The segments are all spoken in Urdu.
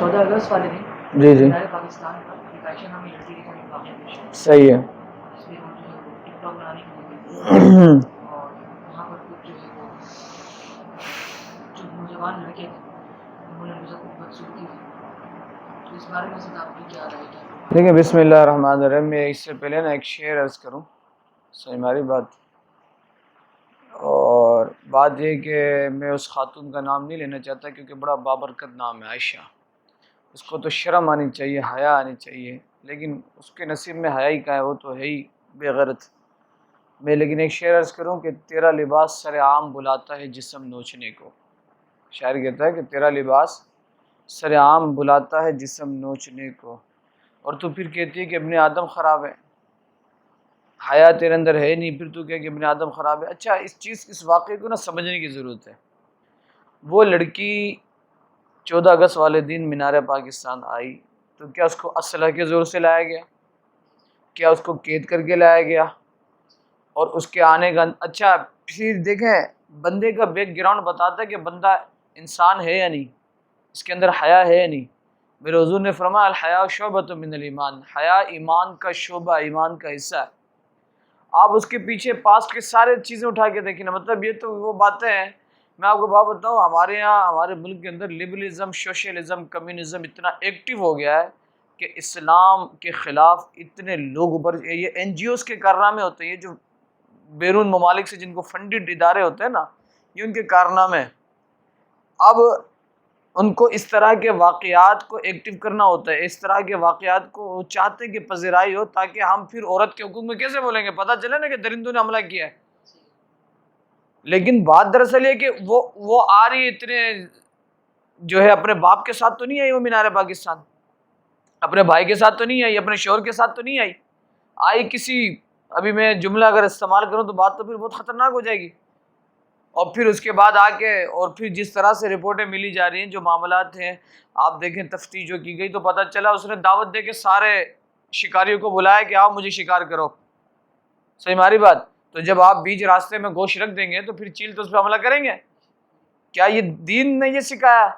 14 اگست والے دن جی جی مینار پاکستان پر ایک عائشہ نامی لڑکی کے ساتھ واقعہ پیش ہوا، صحیح ہے جس میں وہ جو ہے وہ ٹک ٹاک بنانے کے لیے گئی اور وہاں پر کچھ جو ہے وہ جو نوجوان لڑکے تھے انہوں نے مجھے خوب بدسلوکی کی، تو اس بارے میں سر آپ کی کیا رائے ہے؟ دیکھیں بسم اللہ الرحمن الرحیم، میں اس سے پہلے نا ایک شعر عرض کروں، صحیح ہماری بات، اور بات یہ کہ میں اس خاتون کا نام نہیں لینا چاہتا کیونکہ بڑا بابرکت نام ہے عائشہ، اس کو تو شرم آنی چاہیے، حیا آنی چاہیے، لیکن اس کے نصیب میں حیا ہی کا ہے، وہ تو ہے ہی بے غیرت۔ میں لیکن ایک شعر عرض کروں کہ تیرا لباس سر عام بلاتا ہے جسم نوچنے کو، شاعر کہتا ہے کہ تیرا لباس سر عام بلاتا ہے جسم نوچنے کو، اور تو پھر کہتی ہے کہ ابن آدم خراب ہے، حیا تیرے اندر ہے نہیں، پھر تو کہ ابن آدم خراب ہے۔ اچھا اس واقعے کو نا سمجھنے کی ضرورت ہے۔ وہ لڑکی 14 اگست والے دن مینار پاکستان آئی تو کیا اس کو اسلحہ کے زور سے لایا گیا؟ کیا اس کو قید کر کے لایا گیا؟ اور اس کے آنے کا اچھا پھر دیکھیں بندے کا بیک گراؤنڈ بتاتا ہے کہ بندہ انسان ہے یا نہیں، اس کے اندر حیا ہے یا نہیں۔ میرے حضور نے فرمایا الحیاء شعبۃ من الایمان، حیا ایمان کا شعبہ، ایمان کا حصہ ہے۔ آپ اس کے پیچھے پاس کے سارے چیزیں اٹھا کے دیکھیں نا، مطلب یہ تو وہ باتیں ہیں۔ میں آپ کو بات بتاؤں، ہمارے یہاں ہمارے ملک کے اندر لبرلزم، سوشلزم، کمیونزم اتنا ایکٹیو ہو گیا ہے کہ اسلام کے خلاف اتنے لوگ اوپر، یہ این جی اوز کے کارنامے ہوتے ہیں، یہ جو بیرون ممالک سے جن کو فنڈڈ ادارے ہوتے ہیں نا، یہ ان کے کارنامے ہیں۔ اب ان کو اس طرح کے واقعات کو ایکٹیو کرنا ہوتا ہے، اس طرح کے واقعات کو وہ چاہتے کہ پذیرائی ہو، تاکہ ہم پھر عورت کے حقوق میں کیسے بولیں گے، پتہ چلے نا کہ درندوں نے حملہ کیا ہے۔ لیکن بات دراصل یہ کہ وہ آ رہی اتنے جو ہے اپنے باپ کے ساتھ تو نہیں آئی، وہ مینار پاکستان اپنے بھائی کے ساتھ تو نہیں آئی، اپنے شوہر کے ساتھ تو نہیں آئی کسی، ابھی میں جملہ اگر استعمال کروں تو بات تو پھر بہت خطرناک ہو جائے گی۔ اور پھر اس کے بعد آ کے اور پھر جس طرح سے رپورٹیں ملی جا رہی ہیں، جو معاملات ہیں آپ دیکھیں، تفتیش جو کی گئی تو پتہ چلا اس نے دعوت دے کے سارے شکاریوں کو بلایا کہ آؤ مجھے شکار کرو، صحیح ہماری بات۔ تو جب آپ بیچ راستے میں گوشت رکھ دیں گے تو پھر چیل تو اس پہ حملہ کریں گے؟ کیا یہ دین نے یہ سکھایا؟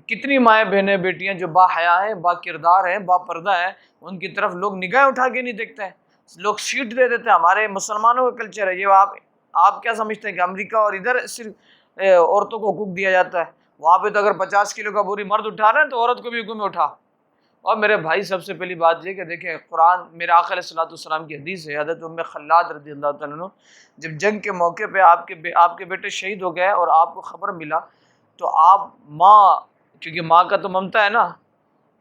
کتنی مائیں بہنیں بیٹیاں جو با حیا ہیں، با کردار ہیں، با پردہ ہیں، ان کی طرف لوگ نگاہیں اٹھا کے نہیں دیکھتے ہیں، لوگ سیٹ دے دیتے ہیں۔ ہمارے مسلمانوں کا کلچر ہے یہ۔ آپ کیا سمجھتے ہیں کہ امریکہ اور ادھر صرف عورتوں کو حقوق دیا جاتا ہے؟ وہاں پہ تو اگر 50 کلو کا بوری مرد اٹھا رہے ہیں تو عورت کو بھی حکم میں اٹھا۔ اور میرے بھائی سب سے پہلی بات یہ کہ دیکھیں قرآن، میرے آقا علیہ الصلوۃ والسلام کی حدیث ہے، حضرت ام خلاد رضی اللہ تعالیٰ عنہ جب جنگ کے موقع پہ آپ کے بیٹے شہید ہو گئے اور آپ کو خبر ملا تو آپ ماں، کیونکہ ماں کا تو ممتا ہے نا،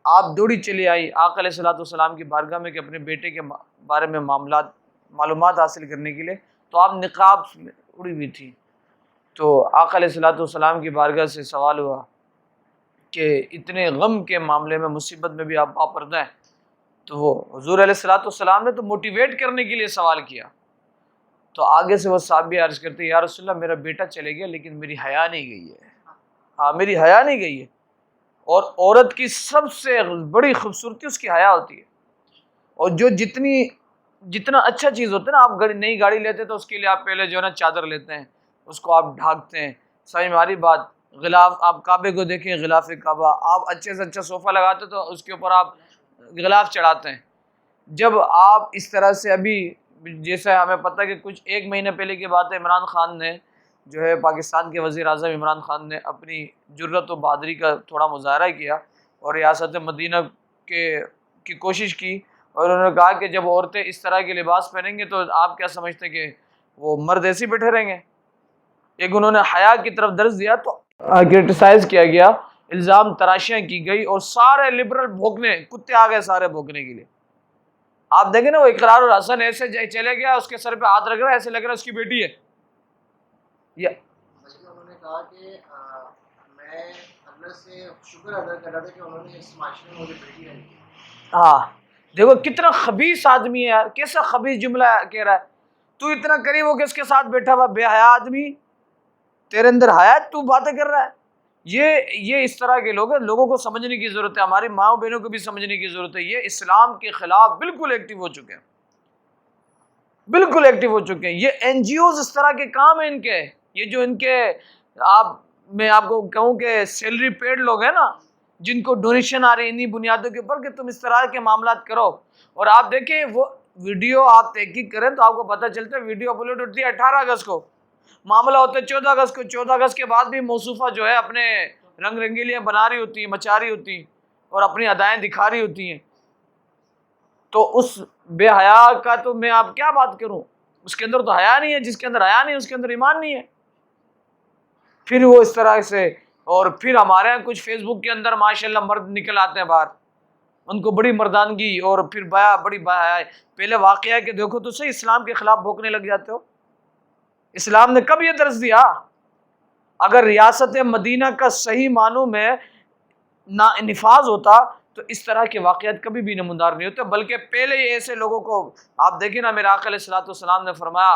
آپ دوڑی چلی آئی آقا علیہ الصلوۃ والسلام کی بارگاہ میں کہ اپنے بیٹے کے بارے میں معلومات حاصل کرنے کے لیے، تو آپ نقاب میں اڑی ہوئی تھی۔ تو آقا علیہ الصلوۃ والسلام کی بارگاہ سے سوال ہوا کہ اتنے غم کے معاملے میں، مصیبت میں بھی آپ باپردہ ہیں، تو وہ حضور علیہ الصلوۃ والسلام نے تو موٹیویٹ کرنے کے لیے سوال کیا۔ تو آگے سے وہ صحابی عرض کرتے یا رسول اللہ میرا بیٹا چلے گیا لیکن میری حیا نہیں گئی ہے، ہاں میری حیا نہیں گئی ہے۔ اور عورت کی سب سے بڑی خوبصورتی اس کی حیا ہوتی ہے، اور جتنا اچھا چیز ہوتا ہے نا، آپ نئی گاڑی لیتے تو اس کے لیے آپ پہلے جو ہے نا چادر لیتے ہیں، اس کو آپ ڈھانکتے ہیں، صحیح ہماری بات۔ غلاف، آپ کعبے کو دیکھیں، غلاف کعبہ، آپ اچھے سے اچھا صوفہ لگاتے تو اس کے اوپر آپ غلاف چڑھاتے ہیں۔ جب آپ اس طرح سے ابھی جیسے ہمیں پتہ ہے کہ کچھ ایک مہینے پہلے کی بات ہے، عمران خان نے جو ہے پاکستان کے وزیر اعظم عمران خان نے اپنی جرأت و بہادری کا تھوڑا مظاہرہ کیا اور ریاست مدینہ کی کوشش کی، اور انہوں نے کہا کہ جب عورتیں اس طرح کے لباس پہنیں گے تو آپ کیا سمجھتے ہیں کہ وہ مرد ایسے بیٹھے رہیں گے؟ ایک انہوں نے حیا کی طرف درس دیا تو کرٹیسائز کیا گیا، الزام تراشیاں کی گئی، اور سارے لبرل بھوکنے کتے آ گئے سارے بھوکنے کے لیے۔ آپ دیکھیں نا وہ اقرار الحسن ایسے چلے گیا، اس کے سر پہ ہاتھ رکھ رہا ہے، ایسے لگ رہا ہے اس کی بیٹی ہے۔ انہوں نے کہا کہ میں اللہ سے شکر ادا کر رہا تھا کہ انہوں نے اس معاشرے میں مجھے بیٹی نہیں کی۔ ہاں دیکھو کتنا خبیث آدمی ہے یار، کیسا خبیث جملہ کہہ رہا ہے۔ تو اتنا قریب ہو کے اس کے ساتھ بیٹھا ہوا بے حیا آدمی، تیرے اندر حیا تو باتیں کر رہا ہے۔ یہ اس طرح کے لوگ ہیں، لوگوں کو سمجھنے کی ضرورت ہے، ہماری ماؤں بہنوں کو بھی سمجھنے کی ضرورت ہے۔ یہ اسلام کے خلاف بالکل ایکٹیو ہو چکے ہیں، بالکل ایکٹیو ہو چکے ہیں۔ یہ این جی اوز اس طرح کے کام ہیں ان کے، یہ جو ان کے میں آپ کو کہوں کہ سیلری پیڈ لوگ ہیں نا، جن کو ڈونیشن آ رہی ہے انہی بنیادوں کے اوپر کہ تم اس طرح کے معاملات کرو. اور آپ دیکھیں وہ ویڈیو آپ تحقیق کریں تو آپ کو پتہ چلتا ہے ویڈیو اپلوڈ ہوتی ہے 18 اگست کو، معاملہ ہوتا ہے 14 اگست کو. 14 اگست کے بعد بھی موصوفہ جو ہے اپنے رنگ رنگیلیاں بنا رہی ہوتی ہیں، مچا رہی ہوتی ہیں اور اپنی ادائیں دکھا رہی ہوتی ہیں. تو اس بے حیا کا تو میں آپ کیا بات کروں، اس کے اندر تو حیا نہیں ہے. جس کے اندر حیا نہیں ہے اس کے اندر ایمان نہیں ہے. پھر وہ اس طرح سے، اور پھر ہمارے یہاں کچھ فیس بک کے اندر ماشاءاللہ مرد نکل آتے ہیں باہر، ان کو بڑی مردانگی اور پھر بڑی حیا ہے. پہلے واقعہ ہے کہ دیکھو تو صحیح، اسلام کے خلاف بھوکنے لگ جاتے ہو. اسلام نے کب یہ درس دیا؟ اگر ریاست مدینہ کا صحیح معنوں میں نفاذ ہوتا تو اس طرح کے واقعات کبھی بھی نمودار نہیں ہوتے، بلکہ پہلے ہی ایسے لوگوں کو آپ دیکھیں نا. میرے آقا علیہ الصلوۃ والسلام نے فرمایا،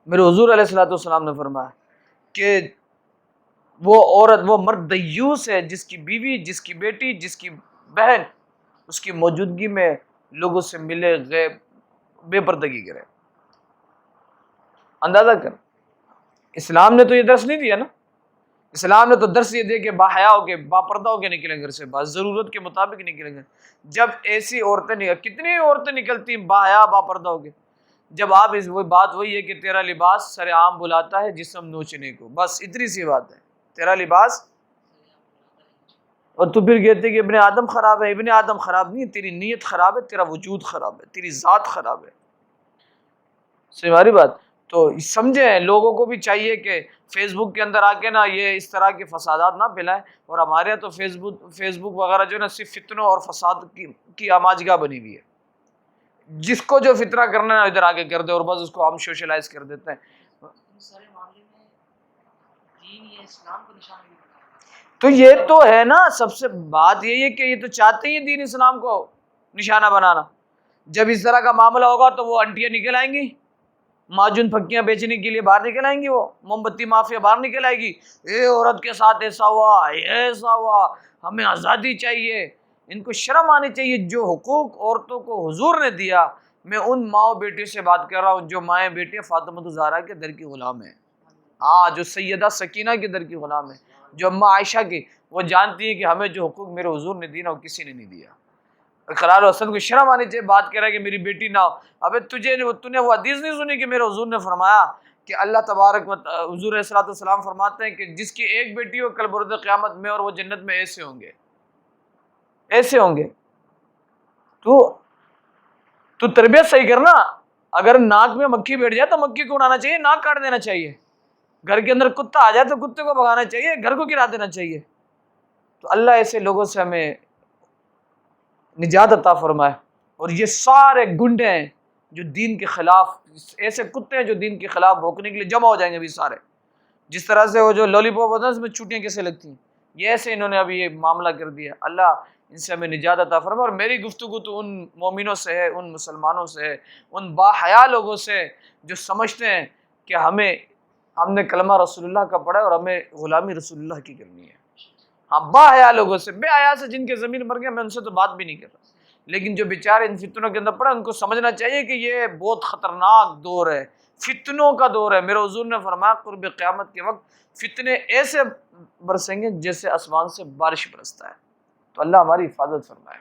میرے حضور علیہ الصلوۃ والسلام نے فرمایا کہ وہ عورت، وہ مرد دیوس ہے جس کی بیوی، جس کی بیٹی، جس کی بہن اس کی موجودگی میں لوگوں سے ملے، غیب بے پردگی کرے. اندازہ کر، اسلام نے تو یہ درس نہیں دیا نا. اسلام نے تو درس یہ دیا کہ باحیا ہو کے، با پردہ ہو کے نکلیں گھر سے، بس ضرورت کے مطابق نکلیں گے. جب ایسی عورتیں کتنی عورتیں نکلتی ہیں باحیا با پردہ ہو کے. جب آپ وہ بات وہی ہے کہ تیرا لباس سر عام بلاتا ہے جسم نوچنے کو، بس اتنی سی بات ہے. تیرا لباس، اور تو پھر کہتے کہ ابن آدم خراب ہے. ابن آدم خراب نہیں ہے، تیری نیت خراب ہے، تیرا وجود خراب ہے، تیری ذات خراب ہے. صحیح ہماری بات. تو سمجھیں، لوگوں کو بھی چاہیے کہ فیس بک کے اندر آ کے نا یہ اس طرح کے فسادات نہ پھیلائیں. اور ہمارے یہاں تو فیس بک وغیرہ جو ہے نا صرف فتنوں اور فساد کی آماجگاہ بنی ہوئی ہے. جس کو جو فتنہ کرنا ہے ادھر آگے کر دے اور بس اس کو ہم سوشلائز کر دیتے ہیں. سارے معاملے میں دین یا اسلام کو نشانہ بھی بنایا. تو یہ تو ہے نا، سب سے بات یہی ہے کہ یہ تو چاہتے ہی دین اسلام کو نشانہ بنانا. جب اس طرح کا معاملہ ہوگا تو وہ انٹیاں نکل آئیں گی، معجون پھکیاں بیچنے کے لیے باہر نکل آئیں گی، وہ موم بتی مافیا باہر نکل آئے گی. اے عورت کے ساتھ ایسا ہوا، ایسا ہوا، ہمیں آزادی چاہیے. ان کو شرم آنی چاہیے. جو حقوق عورتوں کو حضور نے دیا، میں ان ماؤں بیٹی سے بات کر رہا ہوں جو مائیں بیٹی فاطمہ الزہرا کے در کی غلام ہیں. ہاں، جو سیدہ سکینہ کے در کی غلام ہے، جو اماں عائشہ کی، وہ جانتی ہے کہ ہمیں جو حقوق میرے حضور نے دی نا وہ کسی نے نہیں دیا. قرار حسن کو شرم آنی چاہیے بات کر رہا ہے کہ میری بیٹی نہ ہو. ابے تو نے وہ حدیث نہیں سنی کہ میرے حضور نے فرمایا کہ اللہ تبارک و حضور علیہ الصلوۃ والسلام فرماتے ہیں کہ جس کی ایک بیٹی ہو کل بروز قیامت میں اور وہ جنت میں ایسے ہوں گے، ایسے ہوں گے. تو تربیت صحیح کرنا. اگر ناک میں مکھی بیٹھ جائے تو مکھی کو اڑانا چاہیے، ناک کاٹ دینا چاہیے. گھر کے اندر کتا آ جائے تو کتے کو بھگانا چاہیے، گھر کو گرا دینا چاہیے. تو اللہ ایسے لوگوں سے ہمیں نجات عطا فرمائے. اور یہ سارے گنڈے ہیں جو دین کے خلاف، ایسے کتے ہیں جو دین کے خلاف بھونکنے کے لیے جمع ہو جائیں گے ابھی سارے. جس طرح سے وہ جو لولی پاپ ہوتا ہے اس میں چوٹیاں کیسے لگتی ہیں، یہ ایسے انہوں نے ابھی یہ معاملہ کر دیا. اللہ ان سے ہمیں نجات عطا فرمائے. اور میری گفتگو تو ان مومنوں سے ہے، ان مسلمانوں سے ہے، ان با حیا لوگوں سے جو سمجھتے ہیں کہ ہم نے کلمہ رسول اللہ کا پڑھا ہے اور ہمیں غلامی رسول اللہ کی کرنی ہے. ہاں، با حیا لوگوں سے، بے حیا سے جن کے ضمیر مر گیا، میں ان سے تو بات بھی نہیں کر رہا. لیکن جو بیچارے ان فتنوں کے اندر پڑے ان کو سمجھنا چاہیے کہ یہ بہت خطرناک دور ہے، فتنوں کا دور ہے. میرے حضور نے فرمایا قرب قیامت کے وقت فتنے ایسے برسیں گے جیسے آسمان سے بارش برستا ہے. تو اللہ ہماری حفاظت فرمائے.